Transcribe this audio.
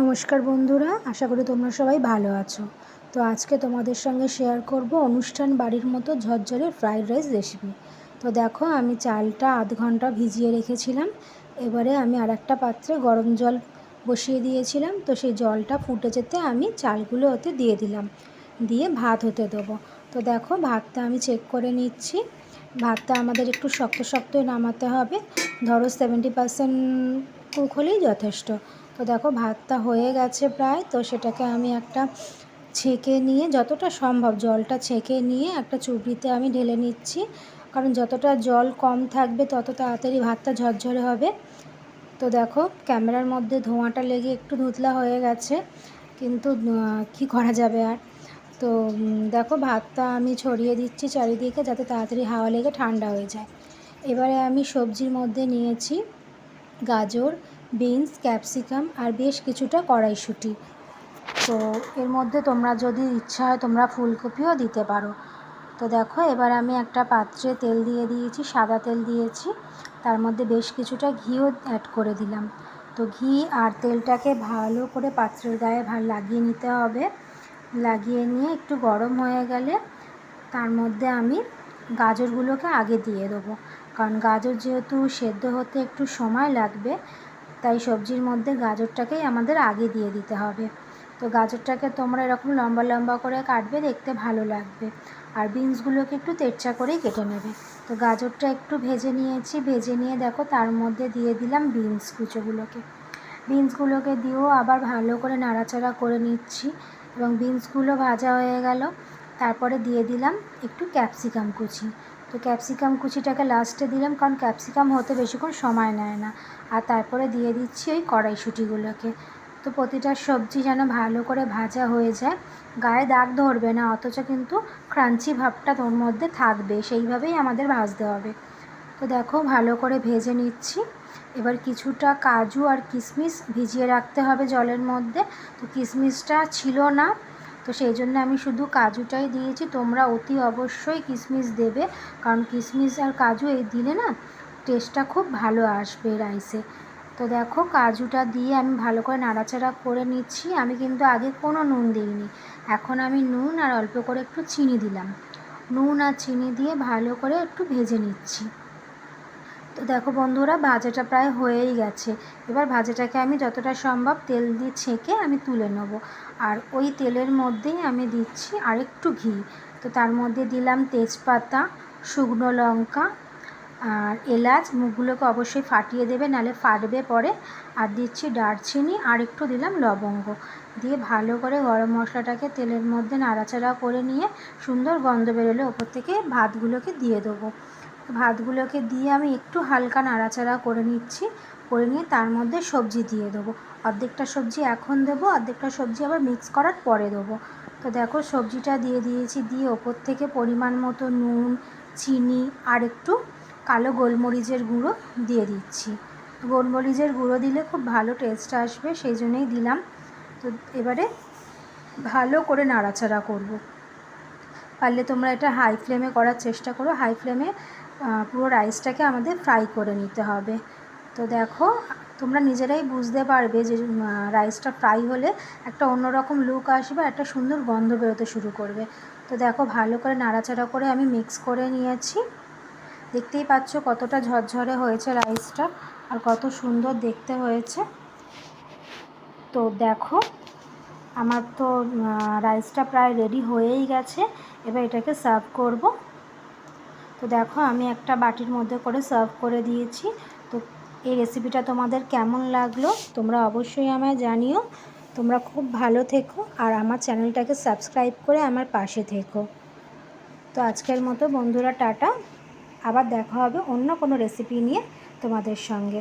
নমস্কার বন্ধুরা, আশা করি তোমরা সবাই ভালো আছো। তো আজকে তোমাদের সঙ্গে শেয়ার করব অনুষ্ঠান বাড়ির মতো ঝরঝরে ফ্রাইড রাইস রেসিপি। তো দেখো, আমি চালটা আধ ঘন্টা ভিজিয়ে রেখেছিলাম। এবারে আমি আরেকটা পাত্রে গরম জল বসিয়ে দিয়েছিলাম। তো সেই জলটা ফুটে যেতে আমি চালগুলো ওতে দিয়ে দিলাম, দিয়ে ভাত হতে দেবো। তো দেখো, ভাতটা আমি চেক করে নিচ্ছি। ভাতটা আমাদের একটু শক্ত শক্তই নামাতে হবে। ধরো 70% কুক হলেই যথেষ্ট। তো দেখো, ভাতটা হয়ে গেছে প্রায়। তো সেটাকে আমি একটা ছেঁকে নিয়ে, যতটা সম্ভব জলটা ছেঁকে নিয়ে একটা চুবড়িতে আমি ঢেলে নিচ্ছি। কারণ যতটা জল কম থাকবে তত তাড়াতাড়ি ভাতটা ঝরঝরে হবে। তো দেখো, ক্যামেরার মধ্যে ধোঁয়াটা লেগে একটু ধুতলা হয়ে গেছে, কিন্তু কি করা যাবে আর। তো দেখো, ভাতটা আমি ছড়িয়ে দিচ্ছি চারিদিকে, যাতে তাড়াতাড়ি হাওয়া লেগে ঠান্ডা হয়ে যায়। এবারে আমি সবজির মধ্যে নিয়েছি গাজর, বিনস, ক্যাপসিকাম আর বেশ কিছুটা কড়াইশুঁটি। তো এর মধ্যে তোমরা যদি ইচ্ছা হয় তোমরা ফুলকপিও দিতে পারো। তো দেখো, এবার আমি একটা পাত্রে তেল দিয়ে দিয়েছি, সাদা তেল দিয়েছি। তার মধ্যে বেশ কিছুটা ঘিও অ্যাড করে দিলাম। তো ঘি আর তেলটাকে ভালো করে পাত্রের গায়ে লাগিয়ে নিতে হবে। লাগিয়ে নিয়ে একটু গরম হয়ে গেলে তার মধ্যে আমি গাজরগুলোকে আগে দিয়ে দেবো। কারণ গাজর যেহেতু সেদ্ধ হতে একটু সময় লাগবে, তাই সবজির মধ্যে গাজরটাকেই আমাদের আগে দিয়ে দিতে হবে। তো গাজরটাকে তোমরা এরকম লম্বা লম্বা করে কাটবে, দেখতে ভালো লাগবে। আর বিনসগুলোকে একটু তেরচা করেই কেটে নেবে। তো গাজরটা একটু ভেজে নিয়েছি, ভেজে নিয়ে দেখো তার মধ্যে দিয়ে দিলাম বিনস কুচোগুলোকে। বিনসগুলোকে দিয়েও আবার ভালো করে নাড়াচাড়া করে নিচ্ছি, এবং বিনসগুলো ভাজা হয়ে গেল। তারপরে দিয়ে দিলাম একটু ক্যাপসিকাম কুচি। তো ক্যাপসিকাম কুচিটাকে লাস্টে দিলাম, কারণ ক্যাপসিকাম হতে বেশিক্ষণ সময় নেয় না। আর তারপরে দিয়ে দিচ্ছি ওই কড়াইশুঁটিগুলোকে। তো প্রতিটা সবজি যেন ভালো করে ভাজা হয়ে যায়, গায়ে দাগ ধরবে না, অথচ কিন্তু ক্রাঞ্চি ভাবটা তোর মধ্যে থাকবে, সেইভাবেই আমাদের ভাজতে হবে। তো দেখো, ভালো করে ভেজে নিচ্ছি। এবার কিছুটা কাজু আর কিশমিশ ভিজিয়ে রাখতে হবে জলের মধ্যে। তো কিশমিশটা ছিল না, তো সেই জন্য আমি শুধু কাজুটাই দিয়েছি। তোমরা অতি অবশ্যই কিশমিশ দেবে, কারণ কিশমিশ আর কাজু এই দিলে না টেস্টটা খুব ভালো আসবে রাইসে। তো দেখো, কাজুটা দিয়ে আমি ভালো করে নাড়াচাড়া করে নিচ্ছি। আমি কিন্তু আগে কোনো নুন দিইনি, এখন আমি নুন আর অল্প করে একটু চিনি দিলাম। নুন আর চিনি দিয়ে ভালো করে একটু ভেজে নিচ্ছি। তো দেখো বন্ধুরা, ভাজাটা প্রায় হয়েই গেছে। এবার ভাজাটাকে আমি যতটা সম্ভব তেল দিয়ে ছেঁকে আমি তুলে নেব। আর ওই তেলের মধ্যেই আমি দিচ্ছি আরেকটু ঘি। তো তার মধ্যে দিলাম তেজপাতা, শুকনো লঙ্কা আর এলাচ। মুখগুলোকে অবশ্যই ফাটিয়ে দেবে, নাহলে ফাটবে পরে। আর দিচ্ছি দারচিনি, আর একটু দিলাম লবঙ্গ। দিয়ে ভালো করে গরম মশলাটাকে তেলের মধ্যে নাড়াচাড়া করে নিয়ে সুন্দর গন্ধ বেরোলে ওপর থেকে ভাতগুলোকে দিয়ে দেবো। ভাতগুলোকে দিয়ে আমি একটু হালকা নাড়াচাড়া করে নিচ্ছি, করে নিয়ে তার মধ্যে সবজি দিয়ে দেবো। অর্ধেকটা সবজি এখন দেবো, অর্ধেকটা সবজি আবার মিক্স করার পরে দেবো। তো দেখো, সবজিটা দিয়ে দিয়েছি, দিয়ে ওপর থেকে পরিমাণ মতো নুন, চিনি আর একটু কালো গোলমরিচের গুঁড়ো দিয়ে দিচ্ছি। গোলমরিচের গুঁড়ো দিলে খুব ভালো টেস্ট আসবে, সেই জন্যই দিলাম। তো এবারে ভালো করে নাড়াচাড়া করব। পারলে তোমরা এটা হাই ফ্লেমে করার চেষ্টা করো। হাই ফ্লেমে পুরো রাইসটাকে আমাদের ফ্রাই করে নিতে হবে। তো দেখো, তোমরা নিজেরাই বুঝতে পারবে যে রাইসটা ফ্রাই হলে একটা অন্যরকম লুক আসবে, একটা সুন্দর গন্ধ বেরোতে শুরু করবে। তো দেখো, ভালো করে নাড়াচাড়া করে আমি মিক্স করে নিয়েছি। দেখতেই পাচ্ছ কতটা ঝরঝরে হয়েছে রাইসটা, আর কত সুন্দর দেখতে হয়েছে। তো দেখো, আমার তো রাইসটা প্রায় রেডি হয়েই গেছে। এবার এটাকে সার্ভ করব। তো দেখো, আমি একটা বাটির মধ্যে করে সার্ভ করে দিয়েছি। তো এই রেসিপিটা তোমাদের কেমন লাগলো তোমরা অবশ্যই আমায় জানিও। তোমরা খুব ভালো থেকো, আর আমার চ্যানেলটাকে সাবস্ক্রাইব করে আমার পাশে থেকো। তো আজকের মতো বন্ধুরা, টাটা। আবার দেখা হবে অন্য কোনো রেসিপি নিয়ে তোমাদের সঙ্গে।